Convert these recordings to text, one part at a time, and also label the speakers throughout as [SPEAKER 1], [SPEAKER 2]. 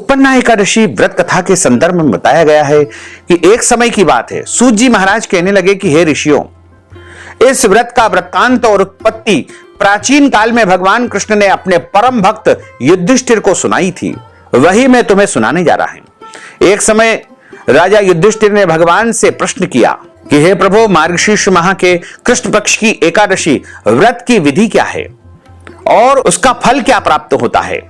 [SPEAKER 1] उत्पन्ना एकादशी व्रत कथा के संदर्भ में बताया गया है कि एक समय की बात है, सूत जी महाराज कहने लगे कि हे ऋषियों, इस व्रत का वृत्तांत और उत्पत्ति प्राचीन काल में भगवान कृष्ण ने अपने परम भक्त युधिष्ठिर को सुनाई थी, वही मैं तुम्हें सुनाने जा रहा हूं। एक समय राजा युधिष्ठिर ने भगवान से प्रश्न किया कि हे प्रभु, मार्गशीर्ष माह के कृष्ण पक्ष की एकादशी व्रत की विधि क्या है और उसका फल क्या प्राप्त होता है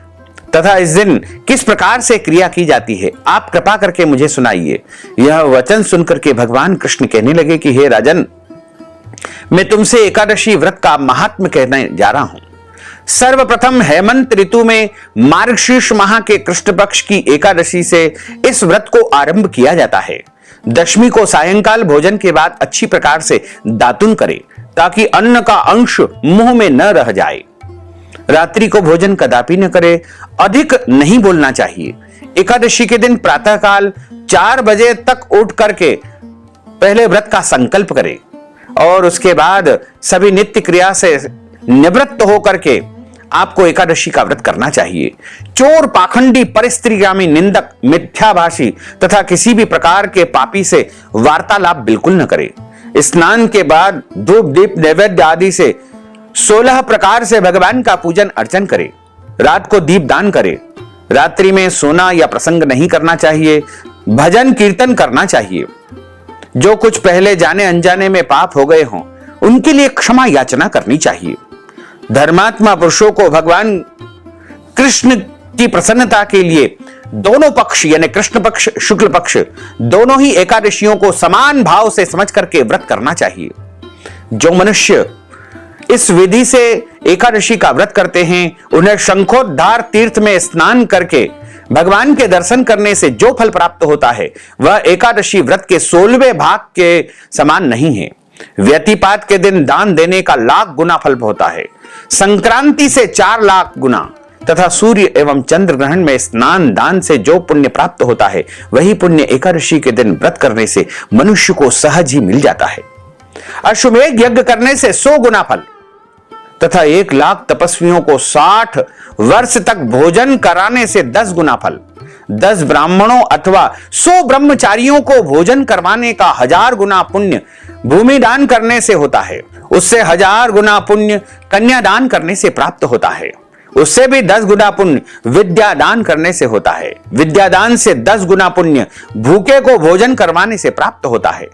[SPEAKER 1] तथा इस दिन किस प्रकार से क्रिया की जाती है, आप कृपा करके मुझे सुनाइए। यह वचन सुनकर के भगवान कृष्ण कहने लगे कि हे राजन, मैं तुमसे एकादशी व्रत का महात्म्य कहने जा रहा हूं। सर्वप्रथम हेमंत ऋतु में मार्गशीर्ष माह के कृष्ण पक्ष की एकादशी से इस व्रत को आरंभ किया जाता है। दशमी को सायंकाल भोजन के बाद अच्छी प्रकार से दातुन करे ताकि अन्न का अंश मुंह में न रह जाए। रात्रि को भोजन कदापि न करे, अधिक नहीं बोलना चाहिए। एकादशी के दिन प्रातःकाल 4 बजे तक उठ करके पहले व्रत का संकल्प करे और उसके बाद सभी नित्य क्रिया से निवृत्त होकर के आपको एकादशी का व्रत करना चाहिए। चोर, पाखंडी, परिस्त्रीगामी, निंदक, मिथ्याभाषी तथा किसी भी प्रकार के पापी से वार्तालाप बिल्कुल न करे। स्नान के बाद धूप, दीप, नैवेद्य आदि से 16 प्रकार से भगवान का पूजन अर्चन करे। रात को दीप दान करे। रात्रि में सोना या प्रसंग नहीं करना चाहिए। भजन कीर्तन करना चाहिए। जो कुछ पहले जाने अनजाने में पाप हो गए हों उनके लिए क्षमा याचना करनी चाहिए। धर्मात्मा पुरुषों को भगवान कृष्ण की प्रसन्नता के लिए दोनों पक्ष यानी कृष्ण पक्ष, शुक्ल पक्ष दोनों ही एकादशियों को समान भाव से समझ करके व्रत करना चाहिए। जो मनुष्य इस विधि से एकादशी का व्रत करते हैं उन्हें शंखोद्धार तीर्थ में स्नान करके भगवान के दर्शन करने से जो फल प्राप्त होता है वह एकादशी व्रत के 16वें भाग के समान नहीं है। व्यतिपात के दिन दान देने का लाख गुना फल होता है, संक्रांति से 4 लाख गुना तथा सूर्य एवं चंद्र ग्रहण में स्नान दान से जो पुण्य प्राप्त होता है वही पुण्य एकादशी के दिन व्रत करने से मनुष्य को सहज ही मिल जाता है। अश्वमेध यज्ञ करने से 100 गुना फल तथा 1 लाख तपस्वियों को 60 वर्ष तक भोजन कराने से 10 गुना फल, 10 ब्राह्मणों अथवा 100 ब्रह्मचारियों को भोजन करवाने का 1000 गुना पुण्य भूमि दान करने से होता है। उससे 1000 गुना पुण्य कन्यादान करने से प्राप्त होता है। उससे भी 10 गुना पुण्य विद्या दान करने से होता है। विद्यादान से 10 गुना पुण्य भूखे को भोजन करवाने से प्राप्त होता है।